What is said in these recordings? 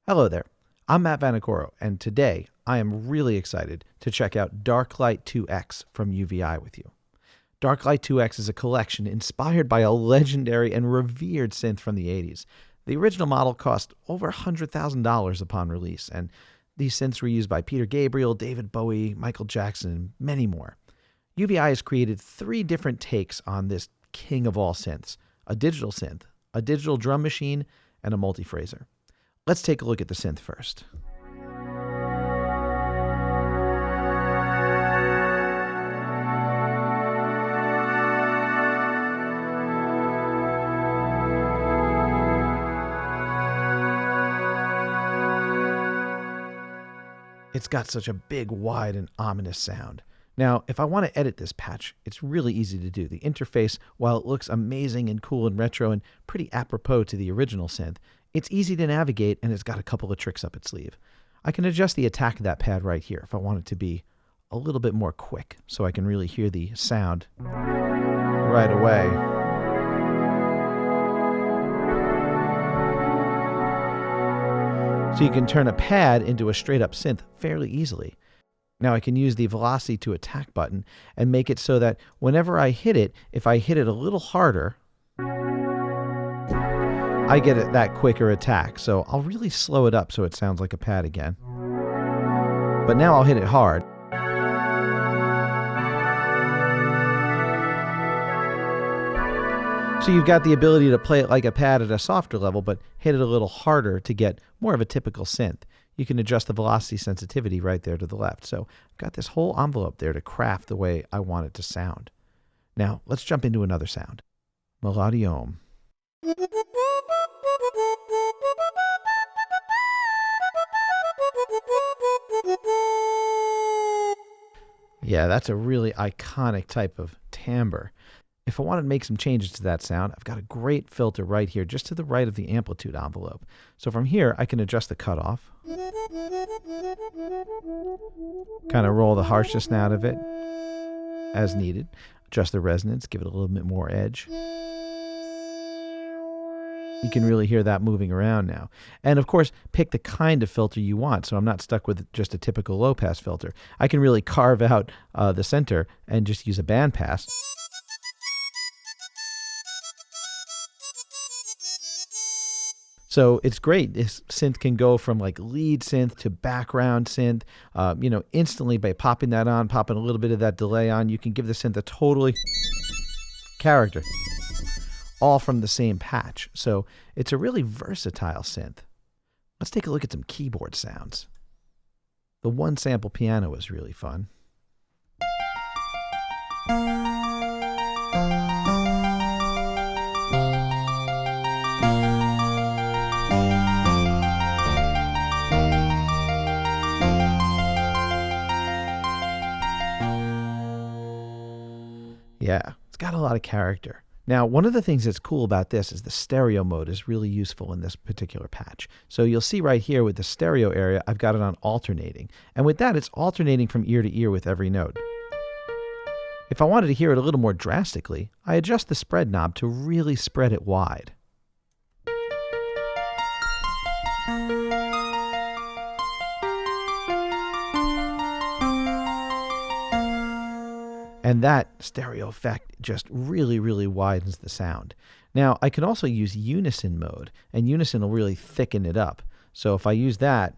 Hello there, I'm Matt Vanacoro, and today I am really excited to check out Darklight IIx from UVI with you. Darklight IIx is a collection inspired by a legendary and revered synth from the 80s. The original model cost over $100,000 upon release, and these synths were used by Peter Gabriel, David Bowie, Michael Jackson, and many more. UVI has created 3 different takes on this king of all synths: a digital synth, a digital drum machine, and a multi-phraser. Let's take a look at the synth first. It's got such a big, wide, and ominous sound. Now, if I want to edit this patch, it's really easy to do. The interface, while it looks amazing and cool and retro and pretty apropos to the original synth, it's easy to navigate and it's got a couple of tricks up its sleeve. I can adjust the attack of that pad right here if I want it to be a little bit more quick so I can really hear the sound right away. So you can turn a pad into a straight up synth fairly easily. Now I can use the velocity to attack button and make it so that whenever I hit it, if I hit it a little harder, I get that quicker attack. So I'll really slow it up so it sounds like a pad again. But now I'll hit it hard. So you've got the ability to play it like a pad at a softer level, but hit it a little harder to get more of a typical synth. You can adjust the velocity sensitivity right there to the left. So I've got this whole envelope there to craft the way I want it to sound. Now let's jump into another sound. Melodium. Yeah, that's a really iconic type of timbre. If I want to make some changes to that sound, I've got a great filter right here, just to the right of the amplitude envelope. So from here, I can adjust the cutoff. Kind of roll the harshness out of it as needed. Adjust the resonance, give it a little bit more edge. You can really hear that moving around now. And of course, pick the kind of filter you want, so I'm not stuck with just a typical low-pass filter. I can really carve out the center and just use a bandpass. So it's great. This synth can go from like lead synth to background synth, instantly by popping that on, popping a little bit of that delay on. You can give the synth a totally character, all from the same patch. So it's a really versatile synth. Let's take a look at some keyboard sounds. The one sample piano is really fun. Yeah, it's got a lot of character. Now, one of the things that's cool about this is the stereo mode is really useful in this particular patch. So you'll see right here with the stereo area, I've got it on alternating. And with that, it's alternating from ear to ear with every note. If I wanted to hear it a little more drastically, I adjust the spread knob to really spread it wide. And that stereo effect just really, really widens the sound. Now, I can also use unison mode, and unison will really thicken it up. So if I use that,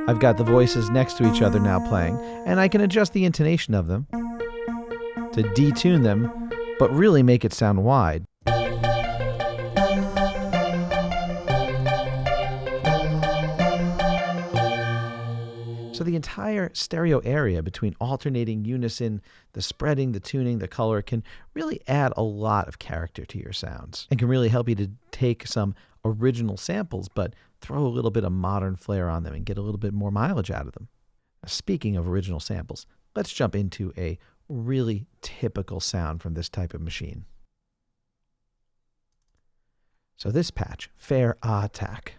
I've got the voices next to each other now playing, and I can adjust the intonation of them to detune them, but really make it sound wide. So the entire stereo area between alternating, unison, the spreading, the tuning, the color can really add a lot of character to your sounds and can really help you to take some original samples but throw a little bit of modern flair on them and get a little bit more mileage out of them. Now, speaking of original samples, let's jump into a really typical sound from this type of machine. So this patch, Fair Attack.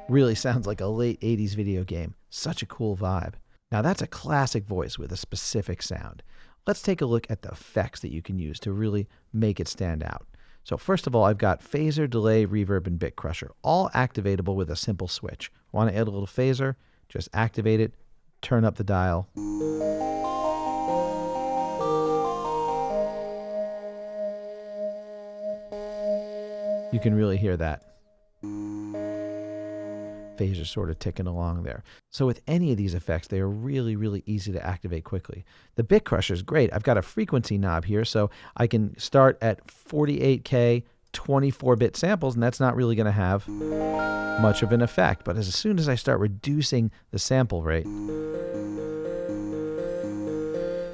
Really sounds like a late 80s video game. Such a cool vibe. Now that's a classic voice with a specific sound. Let's take a look at the effects that you can use to really make it stand out. So first of all, I've got phaser, delay, reverb, and bit crusher, all activatable with a simple switch. Want to add a little phaser? Just activate it, turn up the dial. You can really hear that phaser sort of ticking along there. So with any of these effects, they are really, really easy to activate quickly. The bit crusher is great. I've got a frequency knob here, so I can start at 48K 24-bit samples, and that's not really going to have much of an effect. But as soon as I start reducing the sample rate,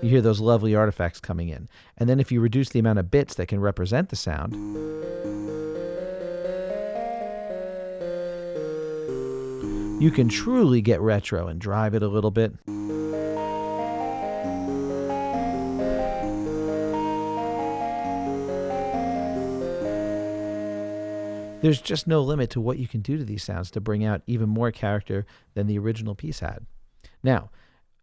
you hear those lovely artifacts coming in. And then if you reduce the amount of bits that can represent the sound, you can truly get retro and drive it a little bit. There's just no limit to what you can do to these sounds to bring out even more character than the original piece had. Now,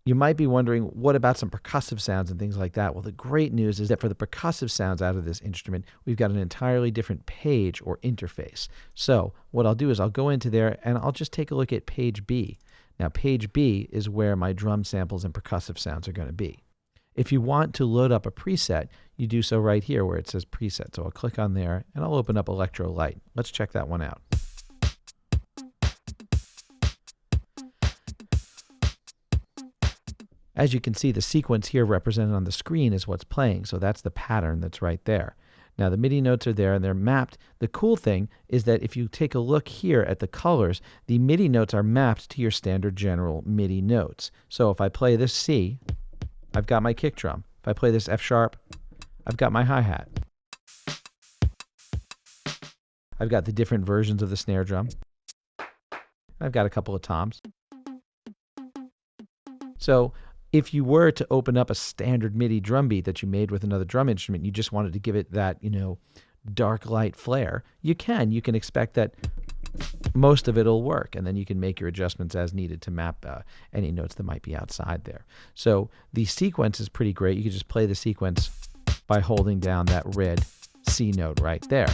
you might be wondering, what about some percussive sounds and things like that? Well, the great news is that for the percussive sounds out of this instrument, we've got an entirely different page or interface. So what I'll do is I'll go into there and I'll just take a look at page B. Now, page B is where my drum samples and percussive sounds are going to be. If you want to load up a preset, you do so right here where it says preset. So I'll click on there and I'll open up Electro Light. Let's check that one out. As you can see, the sequence here represented on the screen is what's playing, so that's the pattern that's right there. Now the MIDI notes are there and they're mapped. The cool thing is that if you take a look here at the colors, the MIDI notes are mapped to your standard general MIDI notes. So if I play this C, I've got my kick drum. If I play this F sharp, I've got my hi-hat. I've got the different versions of the snare drum. I've got a couple of toms. So if you were to open up a standard MIDI drum beat that you made with another drum instrument, you just wanted to give it that, dark light flair, you can. You can expect that most of it will work, and then you can make your adjustments as needed to map any notes that might be outside there. So the sequence is pretty great. You can just play the sequence by holding down that red C note right there.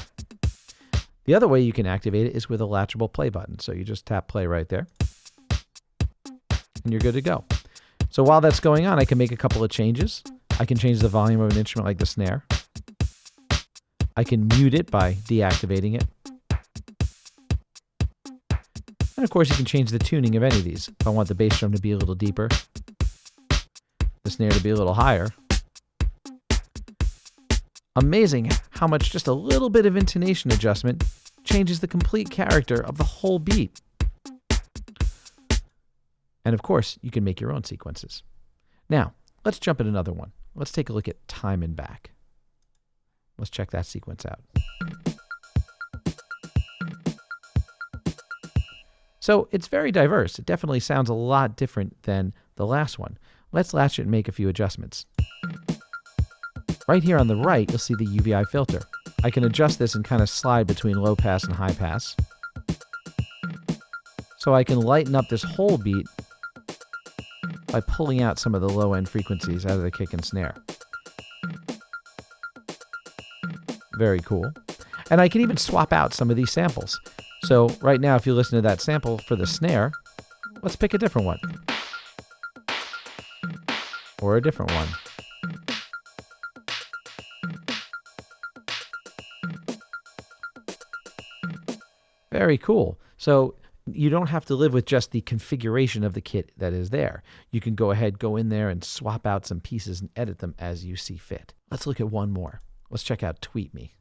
The other way you can activate it is with a latchable play button. So you just tap play right there, and you're good to go. So while that's going on, I can make a couple of changes. I can change the volume of an instrument like the snare. I can mute it by deactivating it. And of course, you can change the tuning of any of these. If I want the bass drum to be a little deeper, the snare to be a little higher. Amazing how much just a little bit of intonation adjustment changes the complete character of the whole beat. And of course, you can make your own sequences. Now, let's jump in another one. Let's take a look at time and back. Let's check that sequence out. So it's very diverse. It definitely sounds a lot different than the last one. Let's latch it and make a few adjustments. Right here on the right, you'll see the UVI filter. I can adjust this and kind of slide between low pass and high pass. So I can lighten up this whole beat by pulling out some of the low-end frequencies out of the kick and snare. Very cool. And I can even swap out some of these samples. So right now, if you listen to that sample for the snare, let's pick a different one. Or a different one. Very cool. So you don't have to live with just the configuration of the kit that is there. You can go ahead, go in there and swap out some pieces and edit them as you see fit. Let's look at one more. Let's check out Tweet Me.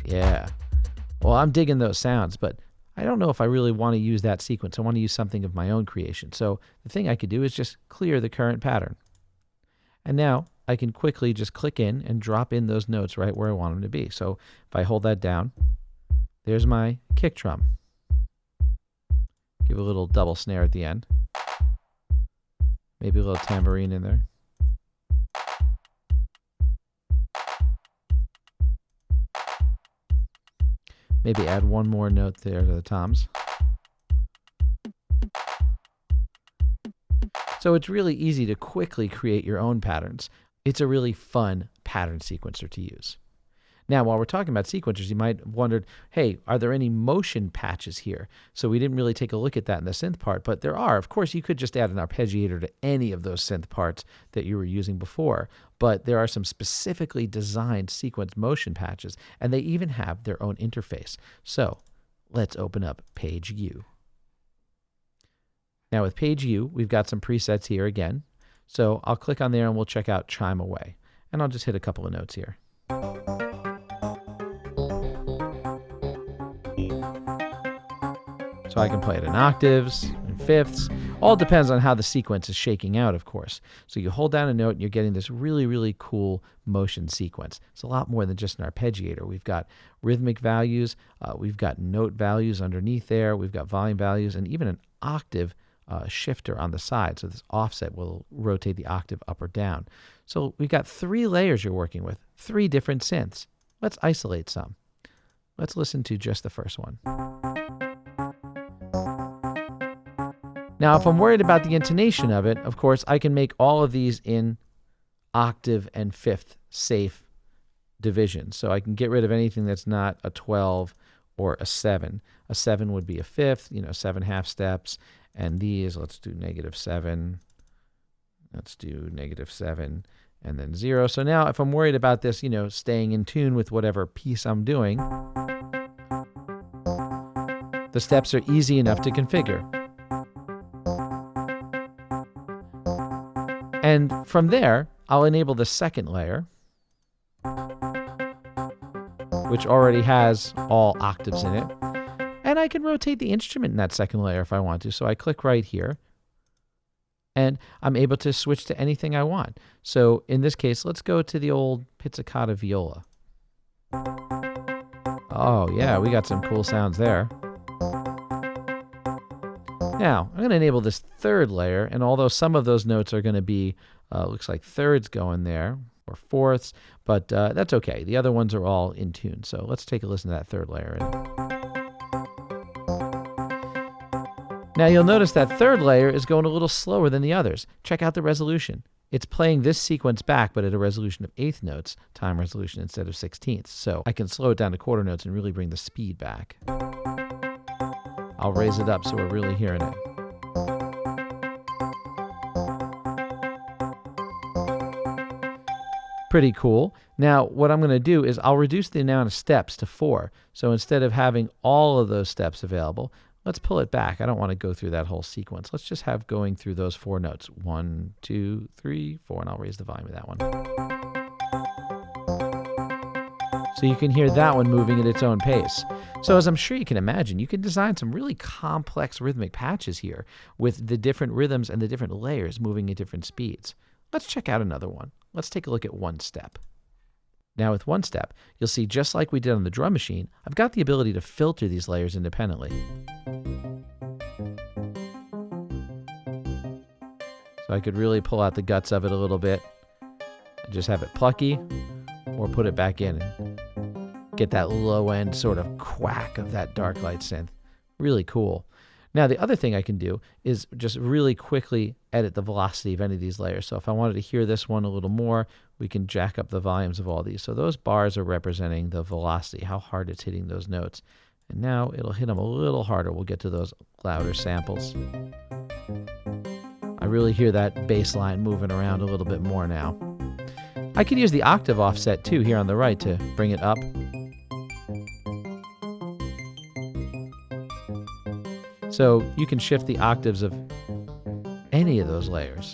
Yeah. Well, I'm digging those sounds, but I don't know if I really want to use that sequence. I want to use something of my own creation. So the thing I could do is just clear the current pattern. And now I can quickly just click in and drop in those notes right where I want them to be. So if I hold that down, there's my kick drum. Give a little double snare at the end. Maybe a little tambourine in there. Maybe add one more note there to the toms. So it's really easy to quickly create your own patterns. It's a really fun pattern sequencer to use. Now, while we're talking about sequencers, you might have wondered, hey, are there any motion patches here? So we didn't really take a look at that in the synth part, but there are. Of course, you could just add an arpeggiator to any of those synth parts that you were using before, but there are some specifically designed sequence motion patches, and they even have their own interface. So let's open up Page U. Now with Page U, we've got some presets here again. So I'll click on there and we'll check out Chime Away. And I'll just hit a couple of notes here. So I can play it in octaves, in fifths. All depends on how the sequence is shaking out, of course. So you hold down a note and you're getting this really, really cool motion sequence. It's a lot more than just an arpeggiator. We've got rhythmic values, we've got note values underneath there, we've got volume values, and even an octave shifter on the side. So this offset will rotate the octave up or down. So we've got 3 layers you're working with, 3 different synths. Let's isolate some. Let's listen to just the first one. Now, if I'm worried about the intonation of it, of course, I can make all of these in octave and fifth safe division. So I can get rid of anything that's not a 12 or a 7. A 7 would be a fifth, 7 half steps. And these, let's do -7. Let's do -7 and then 0. So now if I'm worried about this, staying in tune with whatever piece I'm doing, the steps are easy enough to configure. And from there, I'll enable the second layer, which already has all octaves in it. And I can rotate the instrument in that second layer if I want to. So I click right here, and I'm able to switch to anything I want. So in this case, let's go to the old pizzicato viola. Oh yeah, we got some cool sounds there. Now, I'm going to enable this third layer, and although some of those notes are going to be, looks like thirds going there, or fourths, but that's okay. The other ones are all in tune. So let's take a listen to that third layer. Now you'll notice that third layer is going a little slower than the others. Check out the resolution. It's playing this sequence back, but at a resolution of 1/8 notes, time resolution, instead of 1/16. So I can slow it down to quarter notes and really bring the speed back. I'll raise it up so we're really hearing it. Pretty cool. Now, what I'm going to do is I'll reduce the amount of steps to 4. So instead of having all of those steps available, let's pull it back. I don't want to go through that whole sequence. Let's just have going through those 4 notes. 1, 2, 3, 4, and I'll raise the volume of that one. So you can hear that one moving at its own pace. So as I'm sure you can imagine, you can design some really complex rhythmic patches here with the different rhythms and the different layers moving at different speeds. Let's check out another one. Let's take a look at one step. Now with one step, you'll see just like we did on the drum machine, I've got the ability to filter these layers independently. So I could really pull out the guts of it a little bit and just have it plucky, or put it back in and get that low end sort of quack of that Darklight synth. Really cool. Now the other thing I can do is just really quickly edit the velocity of any of these layers. So if I wanted to hear this one a little more, we can jack up the volumes of all these. So those bars are representing the velocity, how hard it's hitting those notes. And now it'll hit them a little harder. We'll get to those louder samples. I really hear that bass line moving around a little bit more now. I could use the octave offset too here on the right to bring it up. So you can shift the octaves of any of those layers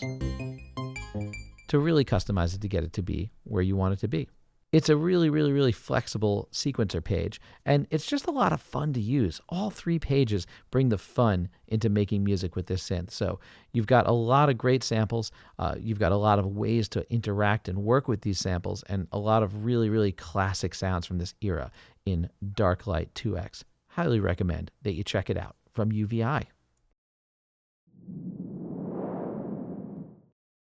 to really customize it to get it to be where you want it to be. It's a really, really, really flexible sequencer page, and it's just a lot of fun to use. All 3 pages bring the fun into making music with this synth. So you've got a lot of great samples. You've got a lot of ways to interact and work with these samples, and a lot of really, really classic sounds from this era in Darklight IIx. Highly recommend that you check it out from UVI.